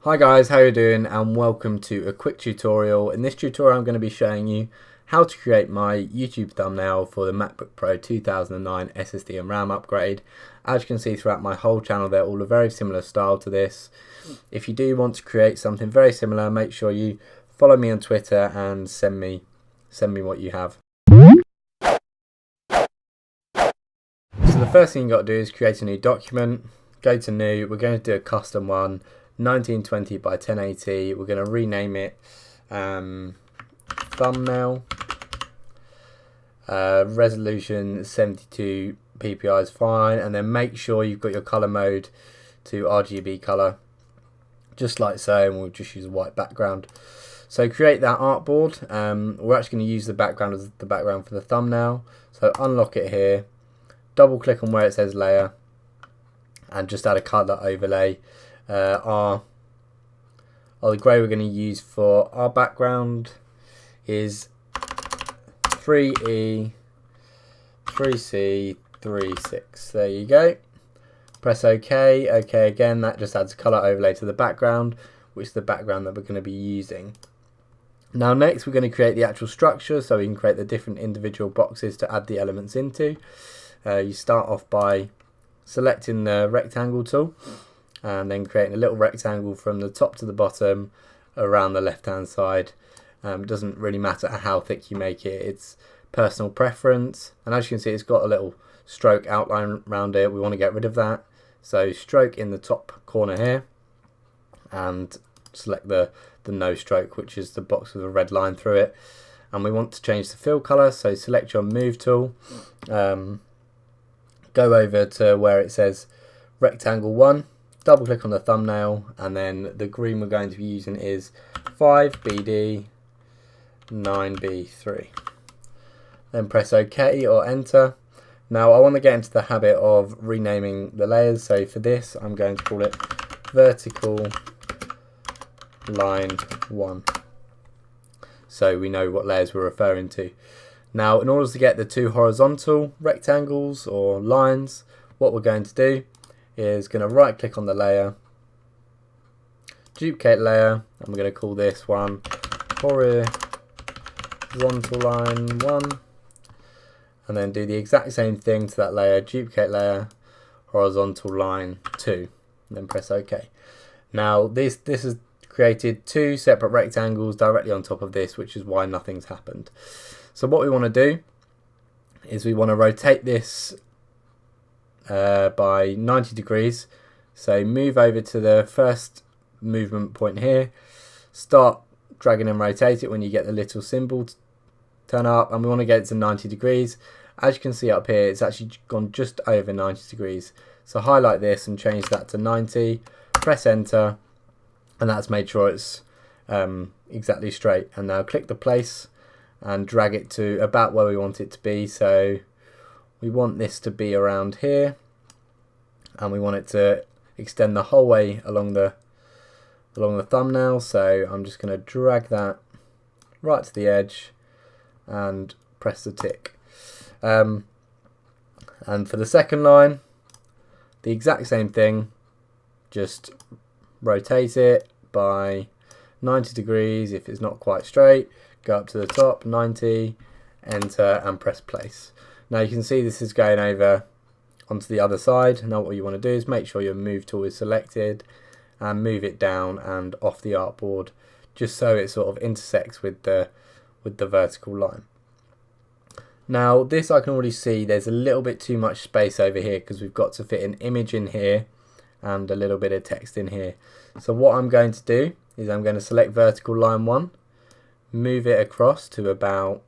Hi guys, how you doing, and welcome to a quick tutorial. In this tutorial I'm going to be showing you how to create my YouTube thumbnail for the MacBook Pro 2009 SSD and RAM upgrade. As you can see throughout my whole channel, they're all a very similar style to this. If you do want to create something very similar, make sure you follow me on Twitter and send me what you have. So the first thing you got to do is create a new document. Go to new, we're going to do a custom one, 1920 by 1080. We're going to rename it thumbnail. Resolution 72 ppi is fine, and then make sure you've got your color mode to RGB color, just like so, and we'll just use a white background. So create that artboard. We're actually going to use the background as the background for the thumbnail. So unlock it here, double click on where it says layer, and just add a color overlay. The grey we're going to use for our background is 3E 3C 36. There you go. Press OK. OK again. That just adds a color overlay to the background, which is the background that we're going to be using. Now next we're going to create the actual structure, so we can create the different individual boxes to add the elements into. You start off by selecting the rectangle tool and then creating a little rectangle from the top to the bottom around the left hand side. It doesn't really matter how thick you make it, it's personal preference. And as you can see, it's got a little stroke outline around it. We want to get rid of that, so stroke in the top corner here and select the no stroke, which is the box with a red line through it. And we want to change the fill color, so select your move tool, go over to where it says rectangle 1, double click on the thumbnail, and then the green we're going to be using is 5BD 9B3. Then press OK or enter. Now I want to get into the habit of renaming the layers, so for this I'm going to call it vertical line 1, so we know what layers we're referring to. Now in order to get the two horizontal rectangles or lines, what we're going to do is going to right click on the layer, duplicate layer, and we're going to call this one horizontal line 1, and then do the exact same thing to that layer, duplicate layer, horizontal line 2, and then press OK. Now this has created two separate rectangles directly on top of this, which is why nothing's happened. So what we want to do is we want to rotate this by 90 degrees. So move over to the first movement point here, start dragging and rotate it when you get the little symbol turn up, and we want to get it to 90 degrees. As you can see up here, it's actually gone just over 90 degrees. So highlight this and change that to 90, press enter, and that's made sure it's exactly straight. And now click the place and drag it to about where we want it to be. So we want this to be around here, and we want it to extend the whole way along the thumbnail. So I'm just going to drag that right to the edge and press the tick. And for the second line, the exact same thing, just rotate it by 90 degrees. If it's not quite straight, go up to the top, 90, enter, and press place. Now you can see this is going over onto the other side. Now what you want to do is make sure your move tool is selected and move it down and off the artboard, just so it sort of intersects with the vertical line. Now this, I can already see there's a little bit too much space over here because we've got to fit an image in here and a little bit of text in here. So what I'm going to do is I'm going to select vertical line 1, move it across to about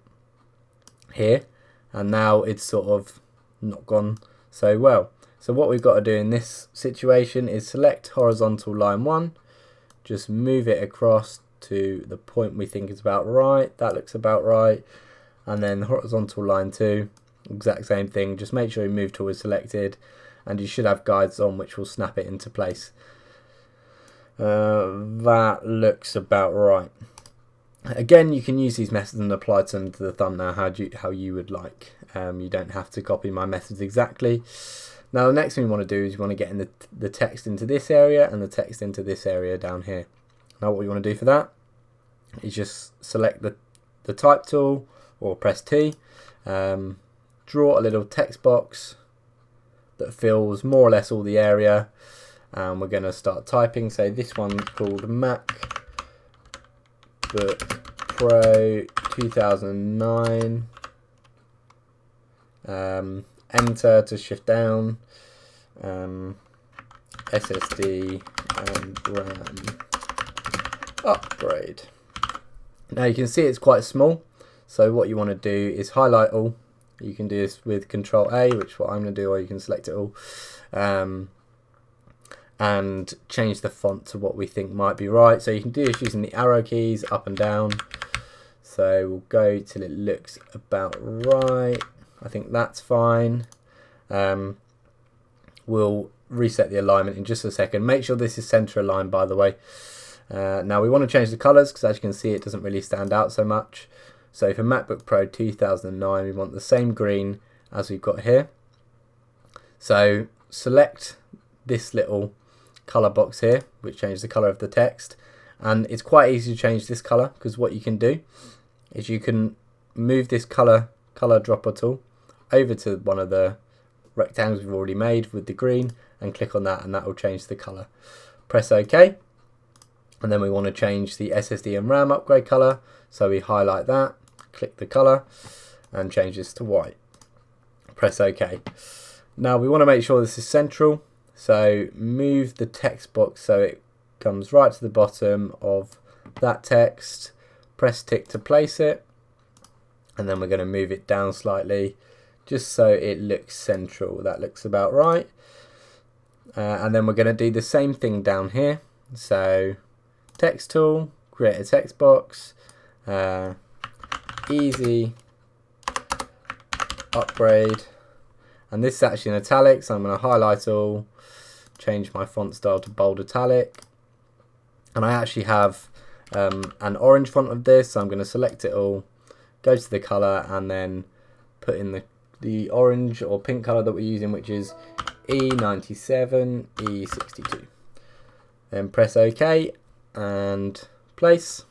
here, and now it's sort of not gone so well. So what we've got to do in this situation is select horizontal line 1, just move it across to the point we think is about right. That looks about right. And then horizontal line 2, exact same thing, just make sure your move tool is selected, and you should have guides on which will snap it into place. That looks about right. Again, you can use these methods and apply them to the thumbnail how you would like. You don't have to copy my methods exactly. Now the next thing we want to do is we want to get in the text into this area and the text into this area down here. Now what we want to do for that is just select the type tool or press T, draw a little text box that fills more or less all the area, and we're going to start typing. So this one's called MacBook Pro 2009. Enter to shift down, SSD and RAM upgrade. Now you can see it's quite small, so what you want to do is highlight all. You can do this with Control A, which is what I'm going to do, or you can select it all, and change the font to what we think might be right. So you can do this using the arrow keys up and down. So we'll go till it looks about right. I think that's fine. We'll reset the alignment in just a second. Make sure this is center aligned, by the way. Now we want to change the colors because, as you can see, it doesn't really stand out so much. So for MacBook Pro 2009, we want the same green as we've got here. So select this little color box here, which changes the color of the text. And it's quite easy to change this color, because what you can do is you can move this color dropper tool over to one of the rectangles we've already made with the green and click on that, and that will change the color. Press OK, and then we want to change the SSD and RAM upgrade color, so we highlight that, click the color and change this to white. Press OK. Now we want to make sure this is central, so move the text box so it comes right to the bottom of that text. Press tick to place it, and then we're going to move it down slightly just so it looks central. That looks about right. And then we're going to do the same thing down here. So text tool, create a text box, easy upgrade, and this is actually in italic, so I'm going to highlight all, change my font style to bold italic, and I actually have an orange font of this, so I'm going to select it all, go to the color, and then put in the orange or pink color that we're using, which is E97, E62. Then press OK and place.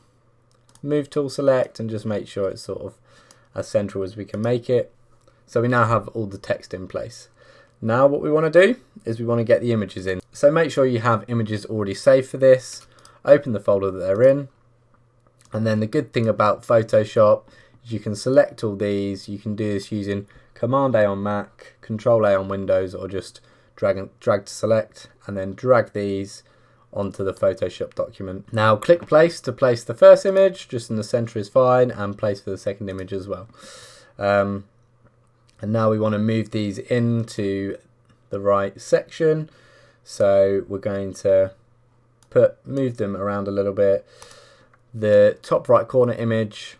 Move tool select and just make sure it's sort of as central as we can make it. So we now have all the text in place. Now what we want to do is we want to get the images in. So make sure you have images already saved for this. Open the folder that they're in. And then the good thing about Photoshop is you can select all these. You can do this using Command A on Mac, Control A on Windows, or just drag to select, and then drag these onto the Photoshop document. Now click place to place the first image, just in the center is fine, and place for the second image as well. And now we want to move these into the right section, so we're going to move them around a little bit. The top right corner image,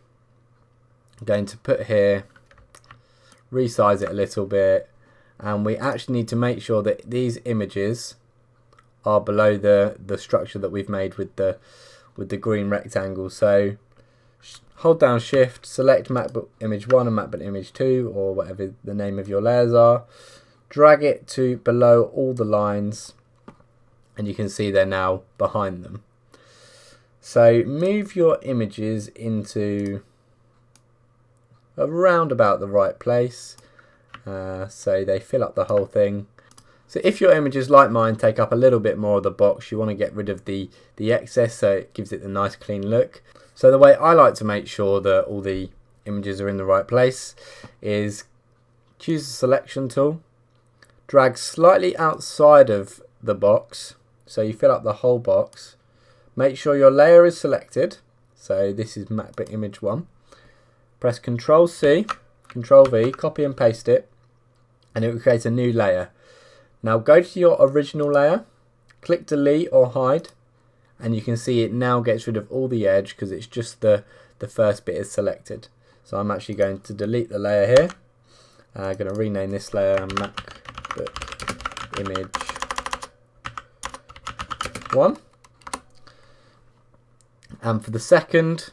I'm going to put here, resize it a little bit, and we actually need to make sure that these images are below the structure that we've made with the green rectangle. So hold down shift, select MacBook image 1 and MacBook image 2, or whatever the name of your layers are, drag it to below all the lines, and you can see they're now behind them. So move your images into around about the right place, so they fill up the whole thing. So if your images, like mine, take up a little bit more of the box, you want to get rid of the excess so it gives it the nice clean look. So the way I like to make sure that all the images are in the right place is choose the selection tool, drag slightly outside of the box so you fill up the whole box. Make sure your layer is selected, so this is MacBook image 1. Press Ctrl C, Ctrl V, copy and paste it, and it will create a new layer. Now go to your original layer, click delete or hide, and you can see it now gets rid of all the edge because it's just the first bit is selected. So I'm actually going to delete the layer here. I'm going to rename this layer MacBook image 1. And for the second,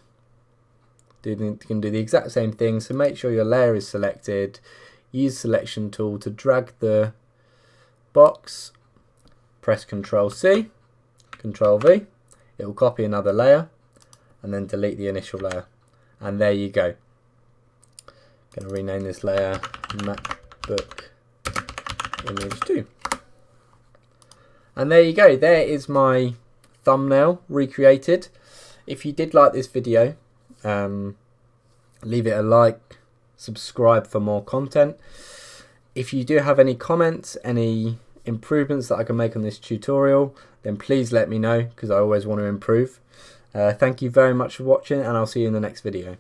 you can do the exact same thing. So make sure your layer is selected. Use selection tool to drag the box, press Ctrl C, Ctrl V, it will copy another layer and then delete the initial layer. And there you go. I'm going to rename this layer MacBook Image 2. And there you go, there is my thumbnail recreated. If you did like this video, leave it a like, subscribe for more content. If you do have any comments, any improvements that I can make on this tutorial, then please let me know, because I always want to improve. Thank you very much for watching, and I'll see you in the next video.